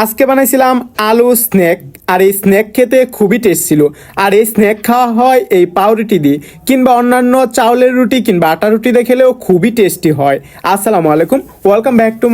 আজকে বানাইছিলাম আলু স্ন্যাক। আর এই স্ন্যাক খেতে খুবই টেস্ট ছিল। আর এই স্ন্যাক খাওয়া হয় এই পাউরুটি দিয়ে কিংবা অন্যান্য চাউলের রুটি কিংবা আটা রুটি দিয়ে খেলেও খুবই টেস্টি হয়। আসসালামু আলাইকুম, ওয়েলকাম ব্যাক টু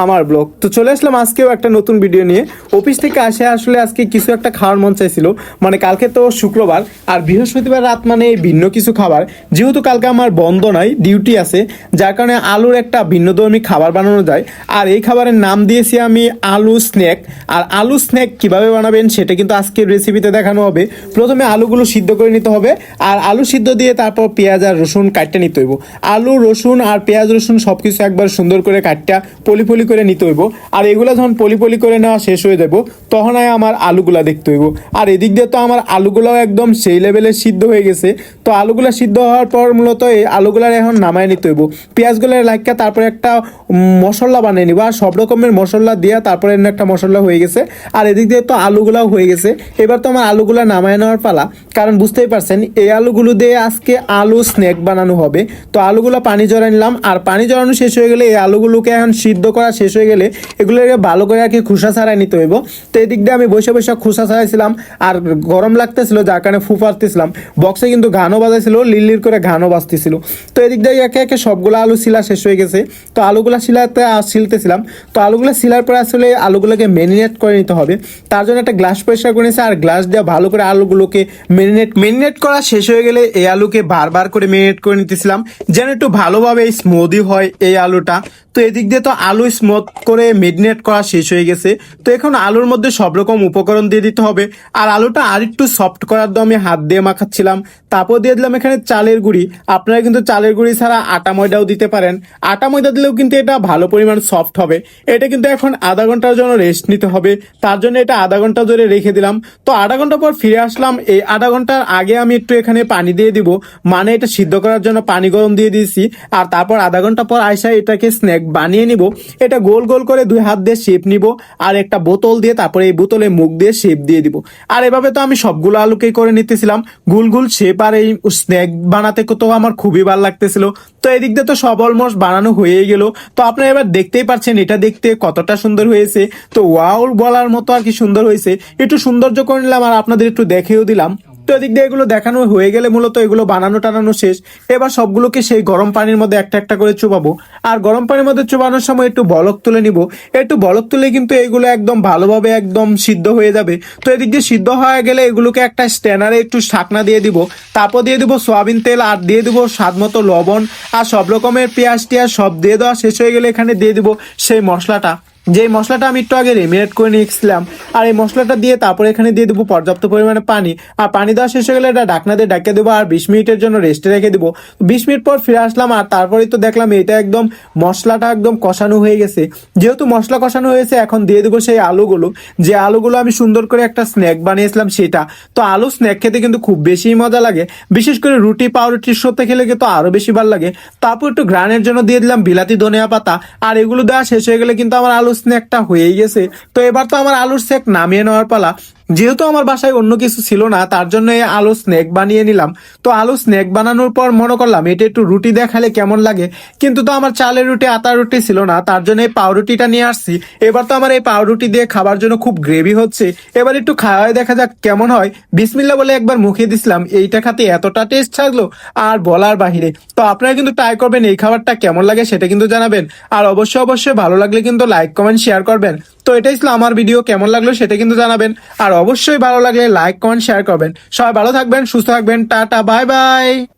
আমার ব্লগ। তো চলে আসলাম আজকেও একটা নতুন ভিডিও নিয়ে। অফিস থেকে আসলে আজকে কিছু একটা খাওয়ার মন চাইছিল, মানে কালকে তো শুক্রবার আর বৃহস্পতিবার রাত মানে ভিন্ন কিছু খাবার। যেহেতু কালকে আমার বন্ধ নাই, ডিউটি আছে, যার কারণে আলুর একটা ভিন্নধর্মী খাবার বানানো যায়। আর এই খাবারের নাম দিয়েছি আমি আলু স্ন্যাক। আর আলু স্ন্যাক কিভাবে বানাবেন সেটা কিন্তু আজকের রেসিপিতে দেখানো হবে। প্রথমে আলুগুলো সিদ্ধ করে নিতে হবে, আর আলু সিদ্ধ দিয়ে তারপর পেঁয়াজ আর রসুন কাটতে নিতে হইব। আলু রসুন আর পেঁয়াজ রসুন সব কিছু একবার সুন্দর করে কাটটা পলি করে নিতে হইব। আর এগুলো যখন পলি করে নেওয়া শেষ হয়ে যাব তখন আমার আলুগুলা দেখতে হইব। আর এদিক দিয়ে তো আমার আলুগুলাও একদম সেই লেভেলে সিদ্ধ হয়ে গেছে। তো আলুগুলা সিদ্ধ হওয়ার পর মূলত এই আলুগুলার এখন নামায় নিতে হইব। পেঁয়াজগুলার লাইকা তারপরে একটা মশলা বানিয়ে নিব, আর সব রকমের মশলা দিয়া তারপরে একটা মশলা হয়ে গেছে। আর এদিক দিয়ে তো আলুগুলাও হয়ে গেছে। এবার তো আমার আলুগুলা নামায় নেওয়ার পালা, কারণ বুঝতেই পারছেন এই আলুগুলো দিয়ে আজকে আলু স্ন্যাক বানানো হবে। তো আলুগুলো পানি জড়াই নিলাম, আর পানি জড়ানো শেষ হয়ে গেলে এই আলুগুলোকে এখন সিদ্ধ করা শেষ হয়ে গেলে এগুলোকে ভালো করে আর কি খোসা ছাড়াই নিতে হইব। তো এদিক দিয়ে আমি বসে বসে খোসা ছাড়াইছিলাম, আর গরম লাগতেছিল যার কারণে ফু পারতেছিলাম। বক্সে কিন্তু গানও বাজাইছিল, লিল করে গানও বাজতেছিল। তো এদিক দিয়ে একে একে সবগুলো আলু শিলা শেষ হয়ে গেছে। তো আলুগুলা শিলতেছিলাম। তো আলুগুলো শিলার পরে আসলে আলুগুলোকে ম্যারিনেট করে নিতে হবে। তার জন্য একটা গ্লাস পরিষ্কার করে নিয়েছে, আর গ্লাস দিয়ে ভালো করে আলুগুলোকে ম্যারিনেট করা শেষ হয়ে গেলে এই আলুকে বারবার করে ম্যারিনেট করে নিতেছিলাম যেন একটু ভালোভাবে স্মুদি হয় এই আলুটা। তো এদিক দিয়ে তো আলু স্মুথ করে ম্যারিনেট করা শেষ হয়ে গেছে। তো এখন আলুর মধ্যে সব রকম উপকরণ দিয়ে দিতে হবে। আর আলুটা আর একটু সফট করার জন্য আমি হাত দিয়ে মাখাচ্ছিলাম। তারপর দিয়ে দিলাম এখানে চালের গুঁড়ি। আপনারা কিন্তু চালের গুঁড়ি ছাড়া আটা ময়দাও দিতে পারেন। আটা ময়দা দিলেও কিন্তু এটা ভালো পরিমাণ সফট হবে। এটা কিন্তু এখন আধা ঘন্টার জন্য রেস্ট নিতে হবে। তার জন্য এটা আধা ঘন্টা ধরে রেখে দিলাম। তো আধা ঘন্টা পর ফিরে আসলাম। এই আধা ঘন্টার আগে আমি একটু এখানে পানি দিয়ে দিব, মানে এটা সিদ্ধ করার জন্য পানি গরম দিয়ে দিয়েছি। আর তারপর আধা ঘন্টা পর আইসা এটাকে স্ন্যাক বানিয়ে নিব। এটা গোল গোল করে দুই হাত দিয়ে শেপ নিব, আর একটা বোতল দিয়ে তারপরে এই বোতলে মুখ দিয়ে শেপ দিয়ে দিব। আর এভাবে তো আমি সবগুলো আলুকেই করে নিতেছিলাম গুল গুল শেপ। আর এই স্ন্যাক বানাতে তো আমার খুবই ভালো লাগতেছিল। তো এদিক দিয়ে তো সব অলমোস্ট বানানো হয়েই গেল। তো আপনারা এবার দেখতেই পাচ্ছেন এটা দেখতে কতটা সুন্দর হয়েছে। তো ওয়াও বলার মতো আর কি সুন্দর হয়েছে। একটু সৌন্দর্য করে নিলাম আর আপনাদের একটু দেখেও দিলাম। তো এদিক দিয়ে এগুলো দেখানো হয়ে গেলে মূলত এগুলো বানানো টানানো শেষ। এবার সবগুলোকে সেই গরম পানির মধ্যে একটা একটা করে চুবাবো। আর গরম পানির মধ্যে চুবানোর সময় একটু বলক তুলে নিব। একটু বলক তুলে কিন্তু এগুলো একদম ভালোভাবে একদম সিদ্ধ হয়ে যাবে। তো এদিক দিয়ে সিদ্ধ হয়ে গেলে এগুলোকে একটা স্ট্যানারে একটু ঢাকনা দিয়ে দিব। তারপর দিয়ে দিব সয়াবিন তেল, আর দিয়ে দিব স্বাদ মতো লবণ, আর সব রকমের পেঁয়াজ টিয়াজ সব দিয়ে দেওয়া শেষ হয়ে গেলে এখানে দিয়ে দিব সেই মশলাটা, যে মশলাটা আমি একটু আগে রেমিনেট করে নিয়েছিলাম। আর এই মশলাটা দিয়ে তারপরে এখানে দিয়ে দেবো পর্যাপ্ত পরিমাণে পানি। আর পানি দেওয়া শেষ হয়ে গেলে এটা ঢাকনা দিয়ে ঢাকিয়ে দেবো, আর 20 মিনিটের জন্য রেস্টে রেখে দেবো। 20 মিনিট পর ফিরে আসলাম, আর তারপরেই তো দেখলাম এটা একদম মশলাটা একদম কষানো হয়ে গেছে। যেহেতু মশলা কষানো হয়েছে এখন দিয়ে দেবো সেই আলুগুলো, যে আলুগুলো আমি সুন্দর করে একটা স্ন্যাক বানিয়েছিলাম সেটা। তো আলু স্ন্যাক খেতে কিন্তু খুব বেশি মজা লাগে, বিশেষ করে রুটি পাউরুটির সাথে খেলে কিন্তু আরো বেশি ভালো লাগে। তারপর একটু ঘ্রাণের জন্য দিয়ে দিলাম বিলাতি ধনিয়া পাতা। আর এগুলো দেওয়া শেষ হয়ে গেলে কিন্তু আমার আলু স্ন্যাকটা হয়েই গেছে। তো এবার তো আমার আলুর স্ন্যাক নামিয়ে নেওয়ার পালা। যেহেতু আমার বাসায় অন্য কিছু ছিল না তার জন্য এই আলু স্ন্যাক বানিয়ে নিলাম। তো আলু স্ন্যাক বানানোর পর মনে করলাম এটা একটু রুটি দিয়ে খালে কেমন লাগে, কিন্তু তো আমার চালের রুটি আটার রুটি ছিল না, তার জন্য এই পাউরুটিটা নিয়ে আসছি। এবার তো আমার এই পাউরুটি দিয়ে খাবার জন্য খুব গ্রেভি হচ্ছে। এবার একটু খাওয়াই দেখা যাক কেমন হয়। বিসমিল্লাহ বলে একবার মুখে দিছিলাম, এইটা খাতে এতটা টেস্ট থাকলো আর বলার বাহিরে। তো আপনারা কিন্তু ট্রাই করবেন, এই খাবারটা কেমন লাগে সেটা কিন্তু জানাবেন। আর অবশ্যই ভালো লাগলে কিন্তু লাইক কমেন্ট শেয়ার করবেন। তো এটাই ছিল আমার ভিডিও, কেমন লাগলো সেটা কিন্তু জানাবেন। আর অবশ্যই ভালো লাগলে লাইক কমেন্ট শেয়ার করবেন। সবাই ভালো থাকবেন, সুস্থ থাকবেন, টাটা বাই বাই।